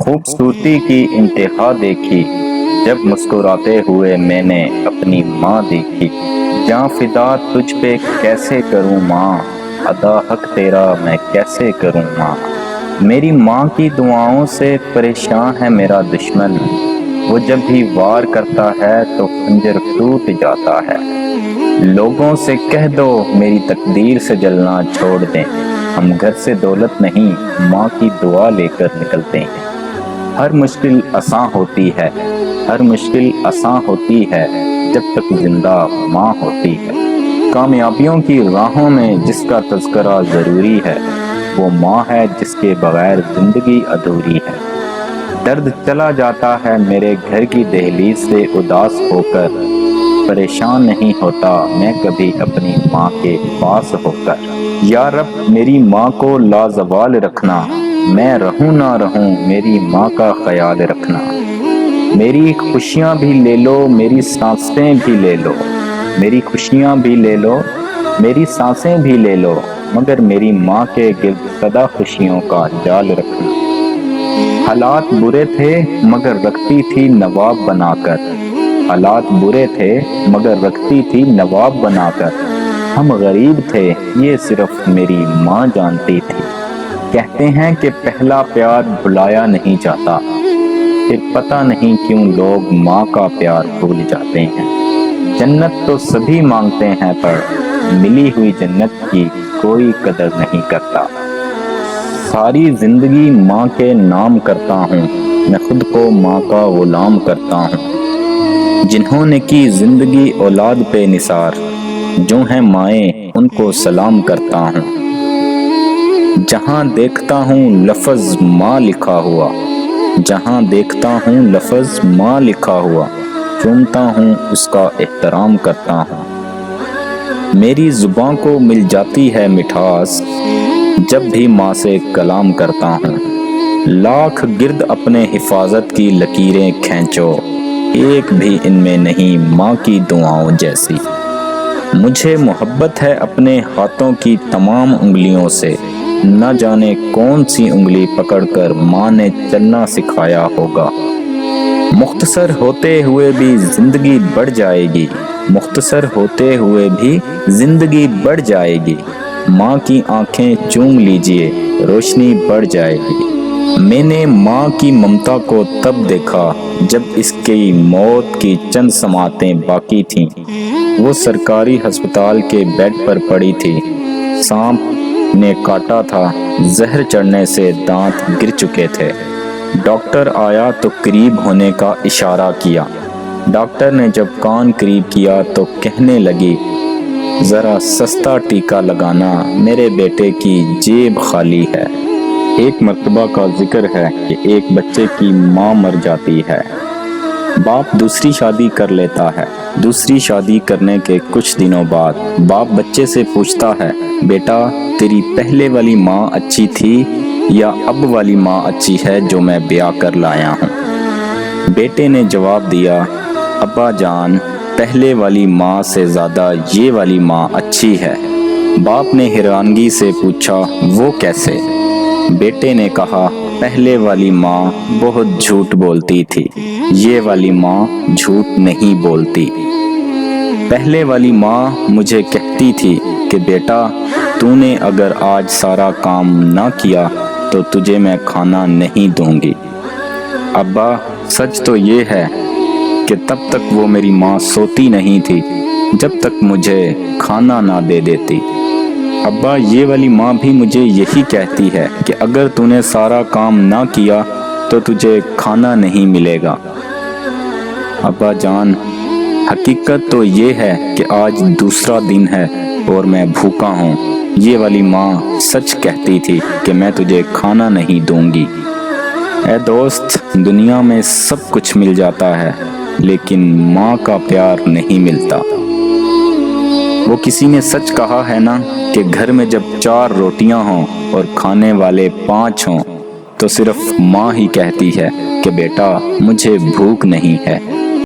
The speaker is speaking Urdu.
خوبصورتی کی انتہا دیکھی جب مسکراتے ہوئے میں نے اپنی ماں دیکھی۔ جاں فدا تجھ پہ کیسے کروں ماں، ادا حق تیرا میں کیسے کروں ماں۔ میری ماں کی دعاؤں سے پریشان ہے میرا دشمن، وہ جب بھی وار کرتا ہے تو خنجر ٹوٹ جاتا ہے۔ لوگوں سے کہہ دو میری تقدیر سے جلنا چھوڑ دیں، ہم گھر سے دولت نہیں ماں کی دعا لے کر نکلتے ہیں۔ ہر مشکل آساں ہوتی ہے، ہر مشکل آساں ہوتی ہے جب تک زندہ ماں ہوتی ہے۔ کامیابیوں کی راہوں میں جس کا تذکرہ ضروری ہے، وہ ماں ہے جس کے بغیر زندگی ادھوری ہے۔ درد چلا جاتا ہے میرے گھر کی دہلیز سے اداس ہو کر، پریشان نہیں ہوتا میں کبھی اپنی ماں کے پاس ہو کر۔ یا رب میری ماں کو لازوال رکھنا، میں رہوں نہ رہوں میری ماں کا خیال رکھنا۔ میری خوشیاں بھی لے لو میری سانسیں بھی لے لو، میری خوشیاں بھی لے لو میری سانسیں بھی لے لو، مگر میری ماں کے گرد سدا خوشیوں کا جال رکھنا۔ حالات برے تھے مگر رکھتی تھی نواب بنا کر، حالات برے تھے مگر رکھتی تھی نواب بنا کر۔ ہم غریب تھے یہ صرف میری ماں جانتی تھی۔ کہتے ہیں کہ پہلا پیار بھلایا نہیں جاتا، پھر پتہ نہیں کیوں لوگ ماں کا پیار بھول جاتے ہیں۔ جنت تو سبھی مانگتے ہیں پر ملی ہوئی جنت کی کوئی قدر نہیں کرتا۔ ساری زندگی ماں کے نام کرتا ہوں، میں خود کو ماں کا غلام کرتا ہوں۔ جنہوں نے کی زندگی اولاد پہ نثار، جو ہیں مائیں ان کو سلام کرتا ہوں۔ جہاں دیکھتا ہوں لفظ ماں لکھا ہوا، جہاں دیکھتا ہوں لفظ ماں لکھا ہوا، چومتا ہوں اس کا احترام کرتا ہوں۔ میری زبان کو مل جاتی ہے مٹھاس جب بھی ماں سے کلام کرتا ہوں۔ لاکھ گرد اپنے حفاظت کی لکیریں کھینچو، ایک بھی ان میں نہیں ماں کی دعاؤں جیسی۔ مجھے محبت ہے اپنے ہاتھوں کی تمام انگلیوں سے، نہ جانے کون سی انگلی پکڑ کر ماں نے چلنا سکھایا ہوگا۔ مختصر ہوتے ہوئے بھی زندگی بڑھ جائے گی، مختصر ہوتے ہوئے بھی زندگی بڑھ جائے گی۔ ماں کی آنکھیں چوم لیجئے روشنی بڑھ جائے گی۔ میں نے ماں کی ممتا کو تب دیکھا جب اس کی موت کی چند سماعتیں باقی تھیں۔ وہ سرکاری ہسپتال کے بیڈ پر پڑی تھی، سانپ نے کاٹا تھا، زہر چڑھنے سے دانت گر چکے تھے۔ ڈاکٹر آیا تو قریب ہونے کا اشارہ کیا۔ ڈاکٹر نے جب کان قریب کیا تو کہنے لگی، ذرا سستا ٹیکا لگانا، میرے بیٹے کی جیب خالی ہے۔ ایک مرتبہ کا ذکر ہے کہ ایک بچے کی ماں مر جاتی ہے، باپ دوسری شادی کر لیتا ہے۔ دوسری شادی کرنے کے کچھ دنوں بعد باپ بچے سے پوچھتا ہے، بیٹا تیری پہلے والی ماں اچھی تھی یا اب والی ماں اچھی ہے جو میں بیاہ کر لایا ہوں؟ بیٹے نے جواب دیا، ابا جان پہلے والی ماں سے زیادہ یہ والی ماں اچھی ہے۔ باپ نے حیرانگی سے پوچھا، وہ کیسے؟ بیٹے نے کہا، پہلے والی ماں بہت جھوٹ بولتی تھی، یہ والی ماں جھوٹ نہیں بولتی۔ پہلے والی ماں مجھے کہتی تھی کہ بیٹا تو نے اگر آج سارا کام نہ کیا تو تجھے میں کھانا نہیں دوں گی۔ ابا سچ تو یہ ہے کہ تب تک وہ میری ماں سوتی نہیں تھی جب تک مجھے کھانا نہ دے دیتی۔ ابا یہ والی ماں بھی مجھے یہی کہتی ہے کہ اگر تو نے سارا کام نہ کیا تو تجھے کھانا نہیں ملے گا۔ ابا جان حقیقت تو یہ ہے کہ آج دوسرا دن ہے اور میں بھوکا ہوں، یہ والی ماں سچ کہتی تھی کہ میں تجھے کھانا نہیں دوں گی۔ اے دوست، دنیا میں سب کچھ مل جاتا ہے لیکن ماں کا پیار نہیں ملتا۔ وہ کسی نے سچ کہا ہے نا کہ گھر میں جب 4 روٹیاں ہوں اور کھانے والے 5 ہوں تو صرف ماں ہی کہتی ہے کہ بیٹا مجھے بھوک نہیں ہے۔